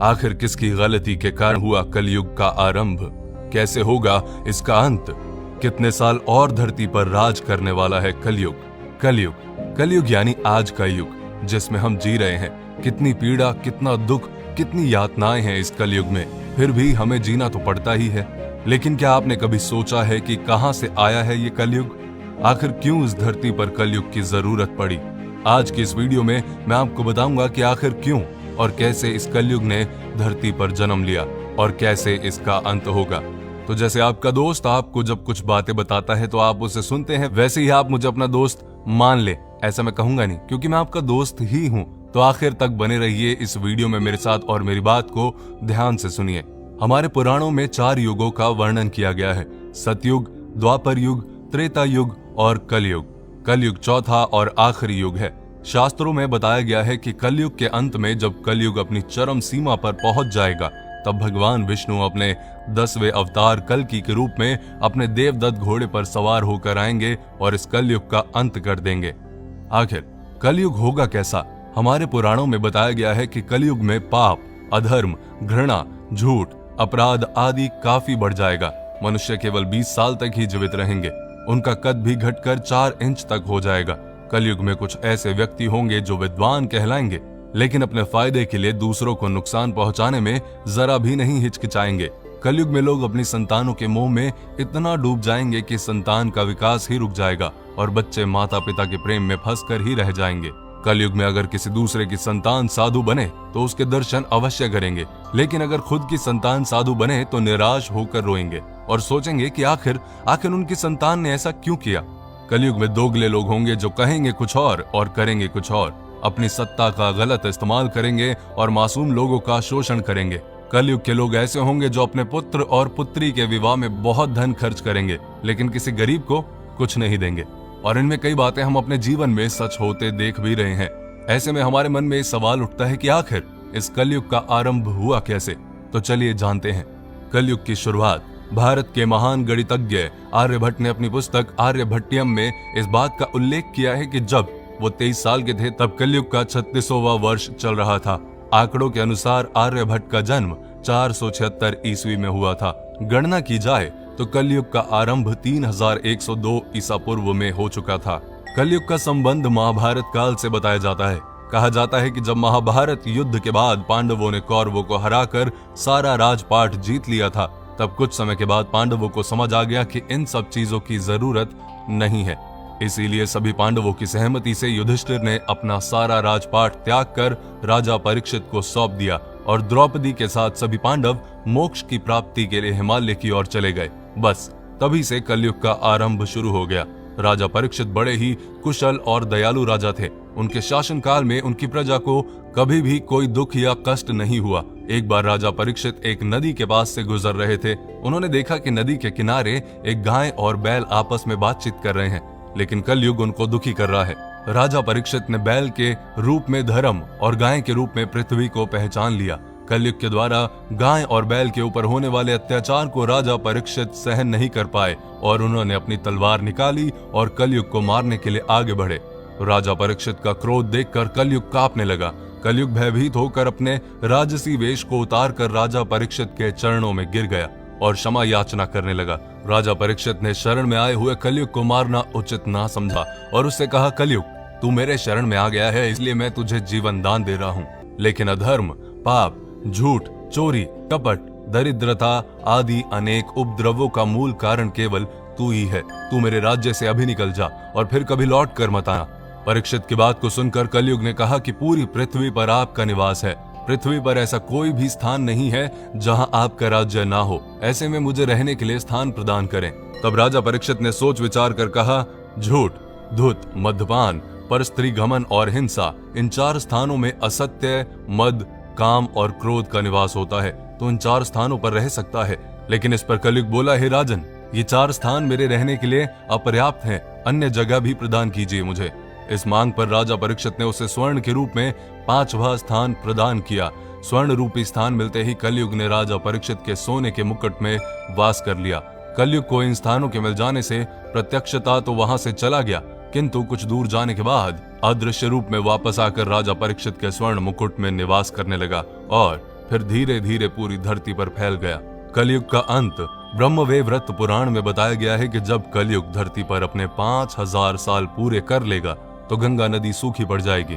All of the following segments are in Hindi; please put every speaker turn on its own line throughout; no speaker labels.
आखिर किसकी गलती के कारण हुआ कलयुग का आरंभ? कैसे होगा इसका अंत? कितने साल और धरती पर राज करने वाला है कलयुग? कलयुग यानी आज का युग जिसमें हम जी रहे हैं। कितनी पीड़ा, कितना दुख, कितनी यातनाएं हैं इस कलयुग में, फिर भी हमें जीना तो पड़ता ही है। लेकिन क्या आपने कभी सोचा है कि कहां से आया है ये कलयुग? आखिर क्यों इस धरती पर कलयुग की जरूरत पड़ी? आज की इस वीडियो में मैं आपको बताऊंगा कि आखिर क्यों और कैसे इस कलयुग ने धरती पर जन्म लिया और कैसे इसका अंत होगा। तो जैसे आपका दोस्त आपको जब कुछ बातें बताता है तो आप उसे सुनते हैं, वैसे ही आप मुझे अपना दोस्त मान ले, ऐसा मैं कहूंगा नहीं, क्योंकि मैं आपका दोस्त ही हूं। तो आखिर तक बने रहिए इस वीडियो में मेरे साथ और मेरी बात को ध्यान से सुनिए। हमारे पुराणों में 4 युगों का वर्णन किया गया है: सतयुग, द्वापर युग, त्रेता युग और कलयुग। कलयुग चौथा और आखिरी युग है। शास्त्रों में बताया गया है कि कलयुग के अंत में जब कलयुग अपनी चरम सीमा पर पहुंच जाएगा, तब भगवान विष्णु अपने 10वें अवतार कल्कि के रूप में अपने देवदत्त घोड़े पर सवार होकर आएंगे और इस कलयुग का अंत कर देंगे। आखिर कलयुग होगा कैसा? हमारे पुराणों में बताया गया है कि कलयुग में पाप, अधर्म, घृणा, झूठ, अपराध आदि काफी बढ़ जाएगा। मनुष्य केवल 20 साल तक ही जीवित रहेंगे। उनका कद भी घटकर 4 इंच तक हो जाएगा। कलयुग में कुछ ऐसे व्यक्ति होंगे जो विद्वान कहलाएंगे, लेकिन अपने फायदे के लिए दूसरों को नुकसान पहुंचाने में जरा भी नहीं हिचकिचाएंगे। कलयुग में लोग अपनी संतानों के मोह में इतना डूब जाएंगे कि संतान का विकास ही रुक जाएगा और बच्चे माता पिता के प्रेम में फंसकर ही रह जाएंगे। कलयुग में अगर किसी दूसरे की संतान साधु बने तो उसके दर्शन अवश्य करेंगे, लेकिन अगर खुद की संतान साधु बने तो निराश होकर रोएंगे और सोचेंगे कि आखिर उनकी संतान ने ऐसा क्यों किया। कलयुग में दोगले लोग होंगे जो कहेंगे कुछ और करेंगे कुछ और, अपनी सत्ता का गलत इस्तेमाल करेंगे और मासूम लोगों का शोषण करेंगे। कलयुग के लोग ऐसे होंगे जो अपने पुत्र और पुत्री के विवाह में बहुत धन खर्च करेंगे, लेकिन किसी गरीब को कुछ नहीं देंगे। और इनमें कई बातें हम अपने जीवन में सच होते देख भी रहे हैं। ऐसे में हमारे मन में सवाल उठता है कि आखिर इस कलयुग का आरंभ हुआ कैसे? तो चलिए जानते हैं। कलयुग की शुरुआत भारत के महान गणितज्ञ आर्यभट्ट ने अपनी पुस्तक आर्यभट्टियम में इस बात का उल्लेख किया है कि जब वो 23 साल के थे तब कलयुग का 36वां वर्ष चल रहा था। आंकड़ों के अनुसार आर्यभट्ट का जन्म 476 ईस्वी में हुआ था। गणना की जाए तो कलयुग का आरंभ 3102 ईसा पूर्व में हो चुका था। कलयुग का संबंध महाभारत काल से बताया जाता है। कहा जाता है कि जब महाभारत युद्ध के बाद पांडवों ने कौरवों को हराकर सारा राजपाट जीत लिया था, तब कुछ समय के बाद पांडवों को समझ आ गया कि इन सब चीजों की जरूरत नहीं है। इसीलिए सभी पांडवों की सहमति से युधिष्ठिर ने अपना सारा राजपाट त्याग कर राजा परीक्षित को सौंप दिया और द्रौपदी के साथ सभी पांडव मोक्ष की प्राप्ति के लिए हिमालय की ओर चले गए। बस तभी से कलयुग का आरंभ शुरू हो गया। राजा परीक्षित बड़े ही कुशल और दयालु राजा थे। उनके शासनकाल में उनकी प्रजा को कभी भी कोई दुख या कष्ट नहीं हुआ। एक बार राजा परीक्षित एक नदी के पास से गुजर रहे थे। उन्होंने देखा कि नदी के किनारे एक गाय और बैल आपस में बातचीत कर रहे हैं, लेकिन कलयुग उनको दुखी कर रहा है। राजा परीक्षित ने बैल के रूप में धर्म और गाय के रूप में पृथ्वी को पहचान लिया। कलयुग के द्वारा गाय और बैल के ऊपर होने वाले अत्याचार को राजा परीक्षित सहन नहीं कर पाए और उन्होंने अपनी तलवार निकाली और कलयुग को मारने के लिए आगे बढ़े। राजा परीक्षित का क्रोध देखकर कलयुग कांपने लगा। कलयुग भयभीत होकर अपने राजसी वेश को उतार कर राजा परीक्षित के चरणों में गिर गया और क्षमा याचना करने लगा। राजा परीक्षित ने शरण में आए हुए कलयुग को मारना उचित ना समझा और उससे कहा, कलयुग तू मेरे शरण में आ गया है, इसलिए मैं तुझे जीवन दान दे रहा हूँ, लेकिन अधर्म, पाप, झूठ, चोरी, कपट, दरिद्रता आदि अनेक उपद्रवों का मूल कारण केवल तू ही है। तू मेरे राज्य से अभी निकल जा और फिर कभी लौट कर मत आना। परीक्षित की बात को सुनकर कलयुग ने कहा कि पूरी पृथ्वी पर आपका निवास है। पृथ्वी पर ऐसा कोई भी स्थान नहीं है जहां आपका राज्य ना हो। ऐसे में मुझे रहने के लिए स्थान प्रदान करें। तब राजा परीक्षित ने सोच विचार कर कहा, झूठ, धूत, मद्यपान, परस्त्री गमन और हिंसा, इन 4 स्थानों में असत्य, मद, काम और क्रोध का निवास होता है, तो इन 4 स्थानों पर रह सकता है। लेकिन इस पर कलयुग बोला, हे राजन, ये 4 स्थान मेरे रहने के लिए अपर्याप्त हैं, अन्य जगह भी प्रदान कीजिए मुझे। इस मांग पर राजा परीक्षित ने उसे स्वर्ण के रूप में 5वां स्थान प्रदान किया। स्वर्ण रूपी स्थान मिलते ही कलयुग ने राजा परीक्षित के सोने के मुकुट में वास कर लिया। कलयुग को इन स्थानों के मिल जाने से प्रत्यक्षता तो वहां से चला गया, किंतु कुछ दूर जाने के बाद अदृश्य रूप में वापस आकर राजा परीक्षित के स्वर्ण मुकुट में निवास करने लगा और फिर धीरे धीरे पूरी धरती पर फैल गया। कलयुग का अंत ब्रह्मवैवर्त पुराण में बताया गया है कि जब कलयुग धरती पर अपने 5000 साल पूरे कर लेगा तो गंगा नदी सूखी पड़ जाएगी।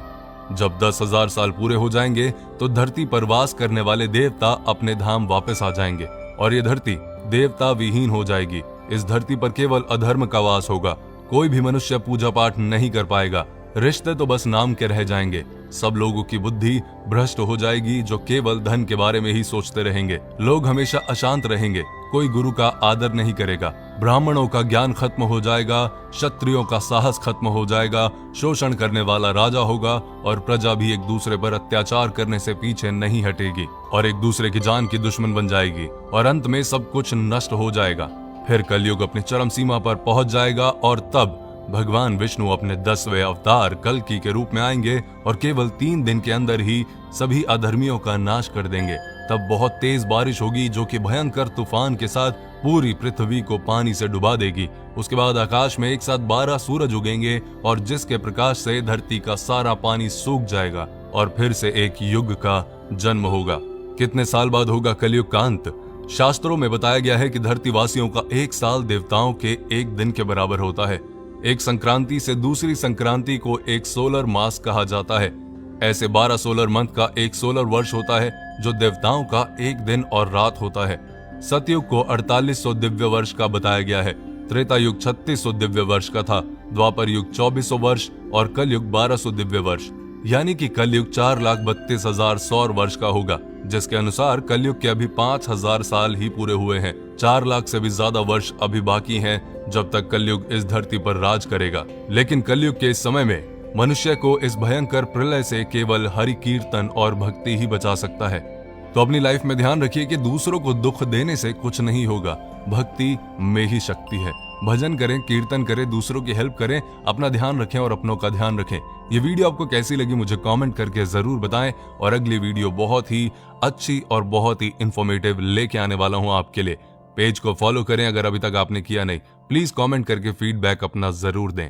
जब 10,000 साल पूरे हो जाएंगे तो धरती पर वास करने वाले देवता अपने धाम वापस आ जाएंगे और ये धरती देवता विहीन हो जाएगी। इस धरती पर केवल अधर्म का वास होगा। कोई भी मनुष्य पूजा पाठ नहीं कर पाएगा। रिश्ते तो बस नाम के रह जाएंगे। सब लोगों की बुद्धि भ्रष्ट हो जाएगी जो केवल धन के बारे में ही सोचते रहेंगे। लोग हमेशा अशांत रहेंगे। कोई गुरु का आदर नहीं करेगा। ब्राह्मणों का ज्ञान खत्म हो जाएगा। क्षत्रियों का साहस खत्म हो जाएगा। शोषण करने वाला राजा होगा और प्रजा भी एक दूसरे पर अत्याचार करने से पीछे नहीं हटेगी और एक दूसरे की जान की दुश्मन बन जाएगी और अंत में सब कुछ नष्ट हो जाएगा। फिर कलयुग अपनी चरम सीमा पर पहुंच जाएगा और तब भगवान विष्णु अपने 10वें अवतार कल्कि के रूप में आएंगे और केवल 3 दिन के अंदर ही सभी अधर्मियों का नाश कर देंगे। तब बहुत तेज बारिश होगी जो कि भयंकर तूफान के साथ पूरी पृथ्वी को पानी से डुबा देगी। उसके बाद आकाश में एक साथ 12 सूरज उगेंगे और जिसके प्रकाश से धरती का सारा पानी सूख जाएगा और फिर से एक युग का जन्म होगा। कितने साल बाद होगा कलयुग का अंत? शास्त्रों में बताया गया है कि धरती वासियों का 1 साल देवताओं के 1 दिन के बराबर होता है। एक संक्रांति से दूसरी संक्रांति को एक सोलर मास कहा जाता है। ऐसे 12 सोलर मंथ का एक सोलर वर्ष होता है जो देवताओं का 1 दिन और रात होता है। सतयुग को 4800 दिव्य वर्ष का बताया गया है। त्रेता युग 3600 दिव्य वर्ष का था। द्वापर युग 2400 वर्ष और कलयुग 1200 दिव्य वर्ष, यानी कि कलयुग 4,32,000 सौर वर्ष का होगा, जिसके अनुसार कलयुग के अभी 5000 साल ही पूरे हुए हैं। 4 लाख से भी ज्यादा वर्ष अभी बाकी हैं जब तक कलयुग इस धरती पर राज करेगा। लेकिन कलयुग के इस समय में मनुष्य को इस भयंकर प्रलय से केवल हरि कीर्तन और भक्ति ही बचा सकता है। तो अपनी लाइफ में ध्यान रखिए कि दूसरों को दुख देने से कुछ नहीं होगा। भक्ति में ही शक्ति है। भजन करें, कीर्तन करें, दूसरों की हेल्प करें, अपना ध्यान रखें और अपनों का ध्यान रखें। ये वीडियो आपको कैसी लगी मुझे कमेंट करके जरूर बताएं और अगली वीडियो बहुत ही अच्छी और बहुत ही इंफॉर्मेटिव लेके आने वाला हूं आपके लिए। पेज को फॉलो करें अगर अभी तक आपने किया नहीं। प्लीज कमेंट करके फीडबैक अपना जरूर दें।